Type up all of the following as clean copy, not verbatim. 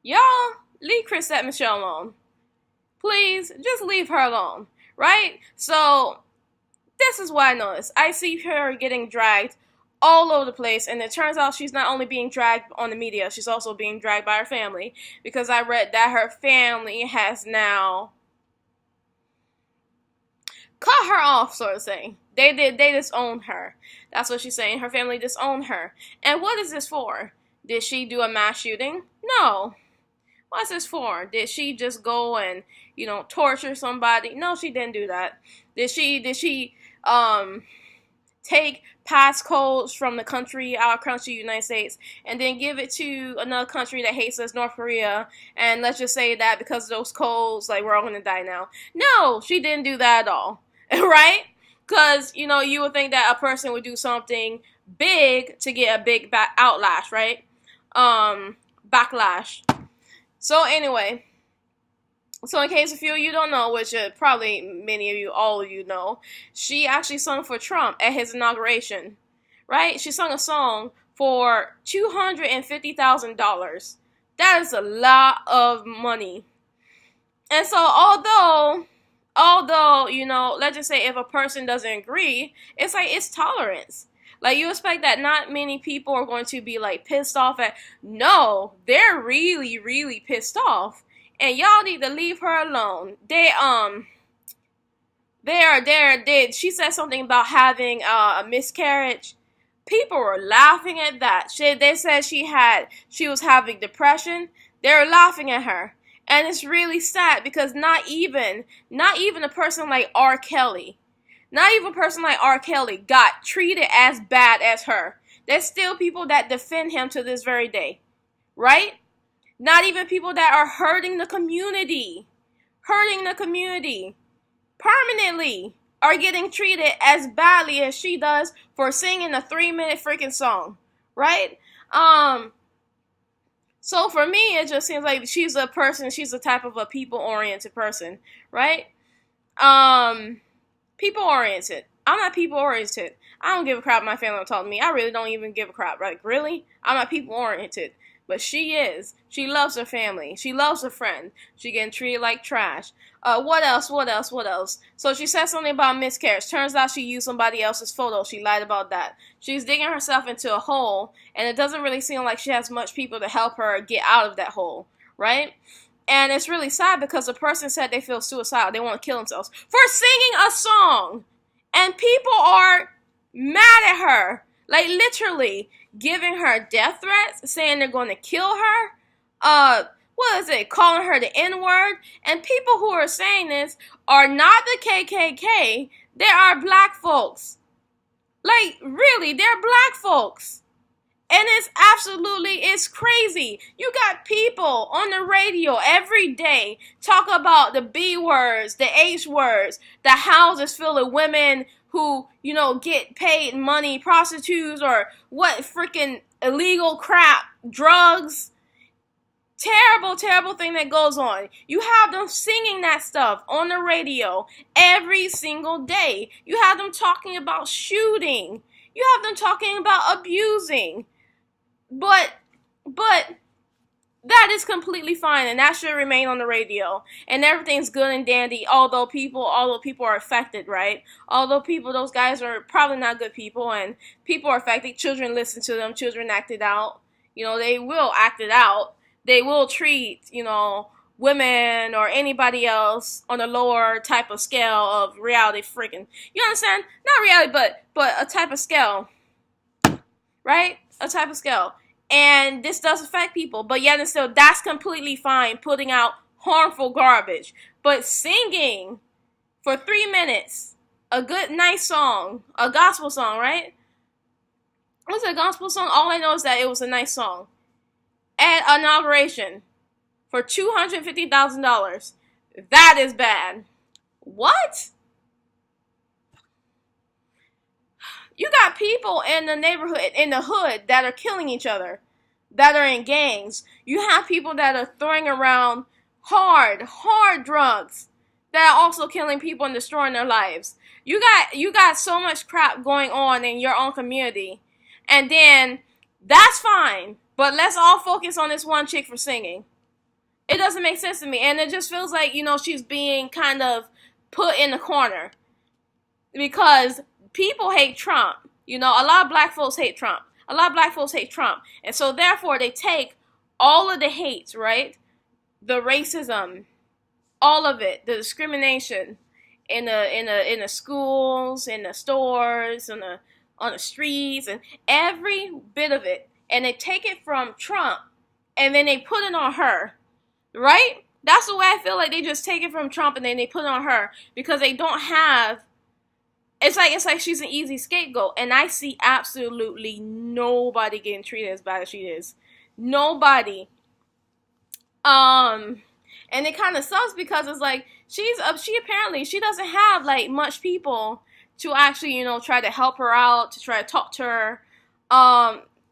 Y'all, leave Chrisette Michele alone. Please, just leave her alone, right? So, this is what I noticed. I see her getting dragged all over the place, and it turns out she's not only being dragged on the media, she's also being dragged by her family, because I read that her family has now cut her off, sort of thing. They disowned her. That's what she's saying. Her family disowned her. And what is this for? Did she do a mass shooting? No. What's this for? Did she just go and, torture somebody? No, she didn't do that. Did she take passcodes from the country, our country, United States, and then give it to another country that hates us, North Korea, and let's just say that because of those codes, like, we're all gonna die now? No, she didn't do that at all. Right? Because, you would think that a person would do something big to get a big outlash, right? Backlash. So anyway, so in case a few of you don't know, which probably many of you, all of you know, she actually sung for Trump at his inauguration, right? She sung a song for $250,000. That is a lot of money. And so although, let's just say if a person doesn't agree, it's like, it's tolerance. Like, you expect that not many people are going to be, like, pissed off at. No, they're really, really pissed off. And y'all need to leave her alone. She said something about having a miscarriage. People were laughing at that. They said she was having depression. They were laughing at her. And it's really sad because not even a person like R. Kelly, got treated as bad as her. There's still people that defend him to this very day, right? Not even people that are hurting the community permanently are getting treated as badly as she does for singing a 3-minute freaking song, right? So for me, it just seems like she's the type of a people-oriented person, right? People-oriented. I'm not people-oriented. I don't give a crap my family will talk to me. I really don't even give a crap. Like, really? I'm not people-oriented. But she is. She loves her family. She loves her friend. She getting treated like trash. What else? So she said something about miscarriage. Turns out she used somebody else's photo. She lied about that. She's digging herself into a hole, and it doesn't really seem like she has much people to help her get out of that hole, right? And it's really sad because the person said they feel suicidal. They want to kill themselves for singing a song. And people are mad at her. Like, literally giving her death threats, saying they're going to kill her. Calling her the N-word. And people who are saying this are not the KKK. They are black folks. Like, really, they're black folks. And it's crazy. You got people on the radio every day talk about the B words, the H words, the houses filled with women who, get paid money, prostitutes, or what freaking illegal crap, drugs. Terrible, terrible thing that goes on. You have them singing that stuff on the radio every single day. You have them talking about shooting. You have them talking about abusing. But that is completely fine, and that should remain on the radio. And everything's good and dandy, although people are affected, right? Those guys are probably not good people, and people are affected. Children listen to them. Children act it out. They will act it out. They will treat, women or anybody else on a lower type of scale of reality freaking. You understand? Not reality, but a type of scale, right? A type of scale. And this does affect people, but yet and still, that's completely fine, putting out harmful garbage. But singing for 3 minutes, a good, nice song, a gospel song, right? Was it a gospel song? All I know is that it was a nice song. At inauguration for $250,000. That is bad. What? You got people in the neighborhood, in the hood, that are killing each other, that are in gangs. You have people that are throwing around hard drugs that are also killing people and destroying their lives. You got so much crap going on in your own community. And then, that's fine. But let's all focus on this one chick for singing. It doesn't make sense to me. And it just feels like, she's being kind of put in the corner. Because people hate Trump. A lot of black folks hate Trump. A lot of black folks hate Trump. And so therefore they take all of the hate, right? The racism, all of it, the discrimination in the schools, in the stores, on the streets, and every bit of it. And they take it from Trump and then they put it on her. Right? That's the way I feel like they just take it from Trump and then they put it on her because they don't have. It's like she's an easy scapegoat, and I see absolutely nobody getting treated as bad as she is. Nobody. And it kind of sucks because it's like she doesn't have like much people to actually try to help her out, to try to talk to her.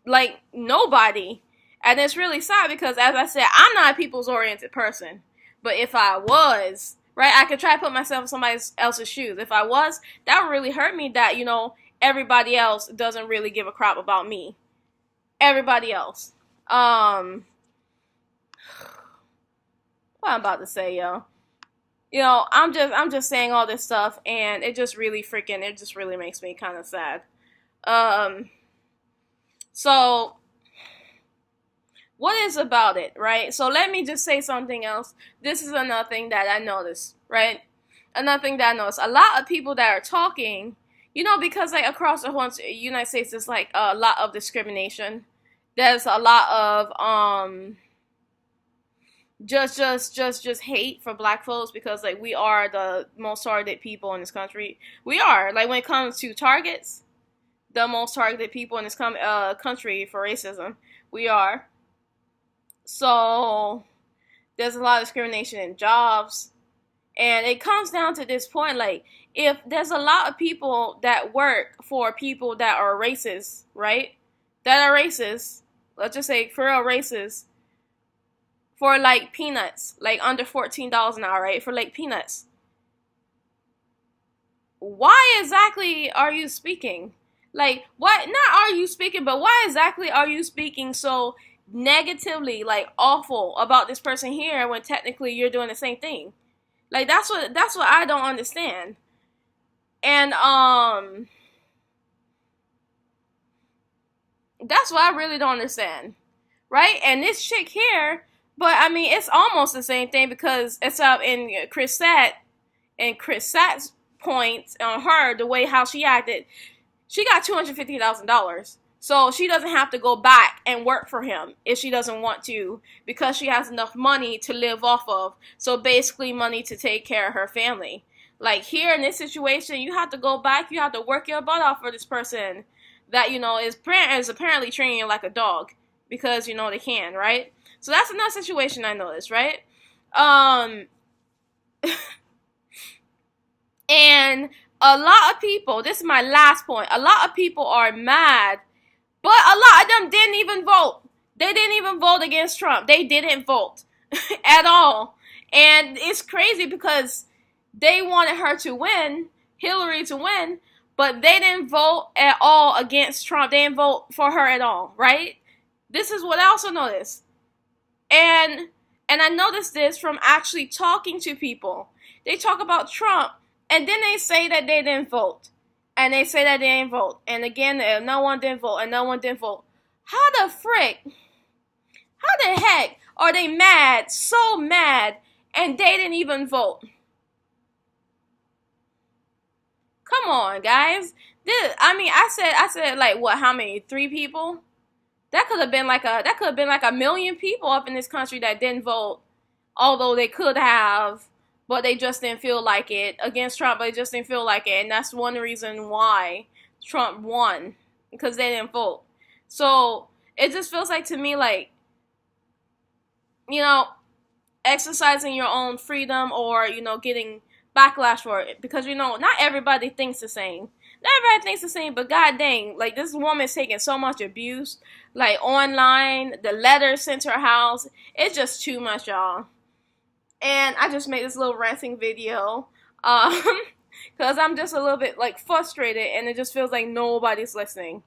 Like nobody. And it's really sad because, as I said, I'm not a people's-oriented person. But if I was, right, I could try to put myself in somebody else's shoes. If I was, that would really hurt me that, everybody else doesn't really give a crap about me. Everybody else. What I'm about to say, yo. I'm just saying all this stuff, and it just really makes me kind of sad. So what is about it, right? So let me just say something else. This is another thing that I noticed, right? Another thing that I noticed. A lot of people that are talking, because like across the whole United States, there's like a lot of discrimination. There's a lot of just hate for black folks because like we are the most targeted people in this country. We are, like when it comes to targets, the most targeted people in this country for racism. We are. So there's a lot of discrimination in jobs. And it comes down to this point, like, if there's a lot of people that work for people that are racist, right? That are racist, let's just say for real racist, for like peanuts, like under $14 an hour, right? For like peanuts. Why exactly are you speaking? Like, what, not are you speaking, but why exactly are you speaking so negatively, like awful about this person here when technically you're doing the same thing? Like that's what I don't understand. And that's what I really don't understand. Right? And this chick here, but I mean it's almost the same thing because it's up in Chrisette's point on her, the way how she acted. She got $250,000. So she doesn't have to go back and work for him if she doesn't want to because she has enough money to live off of. So basically money to take care of her family. Like here in this situation, you have to go back. You have to work your butt off for this person that, is apparently treating you like a dog because, they can, right? So that's another situation I noticed, right? And a lot of people, this is my last point, a lot of people are mad. But a lot of them didn't even vote. They didn't even vote against Trump. They didn't vote at all. And it's crazy because they wanted her to win, Hillary to win, but they didn't vote at all against Trump. They didn't vote for her at all, right? This is what I also noticed. And I noticed this from actually talking to people. They talk about Trump, and then they say that they didn't vote. And they say that they didn't vote. And again, no one didn't vote, and no one didn't vote. How the heck are they mad, so mad, and they didn't even vote? Come on, guys. I said like what? How many? 3 people? That could have been like a million people up in this country that didn't vote, although they could have. But they just didn't feel like it against Trump. But they just didn't feel like it. And that's one reason why Trump won. Because they didn't vote. So it just feels like to me like, exercising your own freedom or, getting backlash for it. Because, not everybody thinks the same. Not everybody thinks the same. But god dang, like this woman's taking so much abuse. Like online, the letters sent to her house. It's just too much, y'all. And I just made this little ranting video because I'm just a little bit like frustrated and it just feels like nobody's listening.